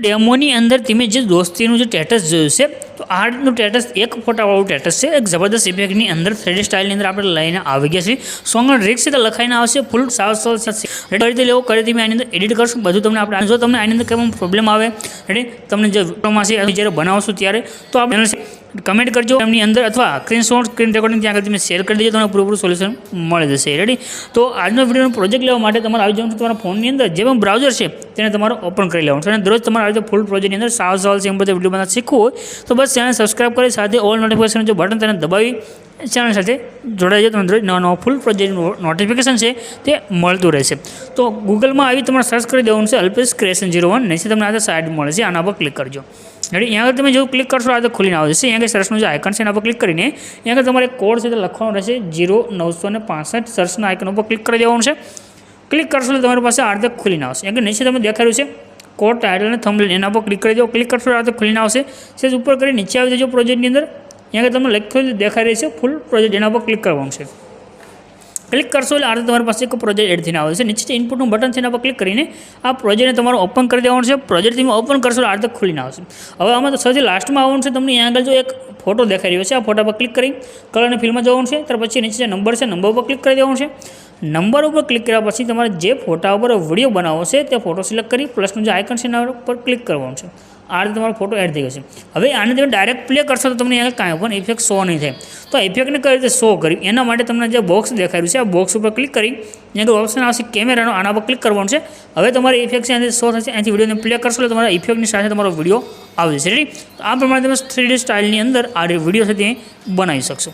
ડેમોની અંદર તમે જે દોસ્તીનું જે સ્ટેટસ જોયું છે તો આ રીતનું સ્ટેટસ એક ફોટાવાળું સ્ટેટસ છે. એક જબરદસ્ત ઇફેક્ટની અંદર 3D સ્ટાઇલની અંદર આપણે લઈને આવી ગયા છીએ. સોંગનો રિક્સ છે લખાઈને આવશે ફૂલ રેડી રીતે લેવો કરી તમે આની અંદર એડિટ કરશું બધું તમને આપણે. જો તમને આની અંદર કેવો પ્રોબ્લેમ આવે રેડી તમને જે વિડીયોમાં છે જ્યારે બનાવશું ત્યારે તો આ ચેનલ કમેન્ટ કરજો એમની અંદર અથવા સ્ક્રીન રેકોર્ડિંગ ત્યાં આગળ તમે શેર કરી દેજો. તમને પૂરેપૂરું સોલ્યુશન મળી જશે. રેડી તો આજનો વિડીયોનો પ્રોજેક્ટ લેવા માટે તમારે આવી જવાનું છે તમારા ફોનની અંદર જે પણ બ્રાઉઝર છે તેને તમારે ઓપન કરી લેવાનું છે અને દરરોજ તમારે આવી રીતે ફૂલ પ્રોજેક્ટની અંદર સવાલ છે એમ બધા વિડીયો બધા શીખવું હોય તો બસ ચેનલ સબસ્ક્રાઈબ કરી સાથે ઓલ નોટિફિકેશન જે બટન તેને દબાવી ચેનલ સાથે જોડાઈ જાય. તમને દરરોજ નવા ફૂલ પ્રોજેક્ટ નોટિફિકેશન છે તે મળતું રહેશે. તો ગૂગલમાં આવી તમારે સર્ચ કરી દેવાનું છે અલ્પેશ ક્રિએશન 01 નહીં તમને આ સાઇટ મળે છે. આના પર ક્લિક કરજો. રેડી અહીંયા આગળ તમે જેવું ક્લિક કરશો આ તો ખુલીને આવે છે. અહીંયા આગળ સર્ચનું જે આઇકન છે એના પર ક્લિક કરીને અહીંયા આગળ તમારે કોડ છે તે લખવાનો રહેશે 0965 સર્ચના આઇકન ઉપર ક્લિક કરી દેવાનું છે. ક્લિક કરશો એટલે તમારી પાસે આ રીતે ખુલીને આવશે. અહીંયા નીચે તમે દેખાડ્યું છે કોડ ટાઇટલ અને થંબનેલ એના પર ક્લિક કરી દો. ક્લિક કરશો આ રીતે ખુલીને આવશે. સેજ ઉપર કરી નીચે આવી જજો પ્રોજેક્ટની અંદર. અહીંયા આગળ તમને લખેલું દેખાઈ રહી છે ફૂલ પ્રોજેક્ટ એના પર ક્લિક કરવાનું છે. ક્લિક કરશો એટલે આ રીતે તમારી પાસે એક પ્રોજેક્ટ એડ થઈને આવે છે. નીચે ઇનપુટનું બટન છે એના પર ક્લિક કરીને આ પ્રોજેક્ટને તમારે ઓપન કરી દેવાનું છે. પ્રોજેક્ટ તમે ઓપન કરશો આ રીતે ખુલીને આવશે. હવે આમાં તો સૌથી લાસ્ટમાં આવવાનું છે તમને અહીંયા આગળ જો એક ફોટો દેખાઈ રહ્યો છે. આ ફોટા પર ક્લિક કરી કલર અને ફિલ્મમાં જવાનું છે. ત્યાર પછી નીચે જે નંબર છે નંબર ઉપર ક્લિક કરી દેવાનું છે. નંબર ઉપર ક્લિક કર્યા પછી તમારે જે ફોટા ઉપર વિડીયો બનાવવો છે તે ફોટો સિલેક્ટ કરી પ્લસનું જે આઇકન છે એના પર ક્લિક કરવાનું છે. આ રીતે તમારો ફોટો એડ થઈ ગયો છે. હવે આને તમે ડાયરેક્ટ પ્લે કરશો તો તમને અહીંયા કાંઈ પણ ઇફેક્ટ શો નહીં થાય. તો આ ઇફેક્ટને કઈ રીતે શો કરી એના માટે તમને જે બોક્સ દેખાડ્યું છે આ બોક્સ ઉપર ક્લિક કરી અહીંયા ઓપ્શન આવશે કેમેરાનો આના પર ક્લિક કરવાનું છે. હવે તમારે ઇફેક્ટ છે અહીંથી શો થશે. અહીંથી વિડીયોને પ્લે કરશો એટલે તમારા ઇફેક્ટની સાથે તમારો વિડીયો આવી જશે. રેડી તો આ પ્રમાણે તમે 3D સ્ટાઇલની અંદર આ વિડીયો છે તે બનાવી શકશો.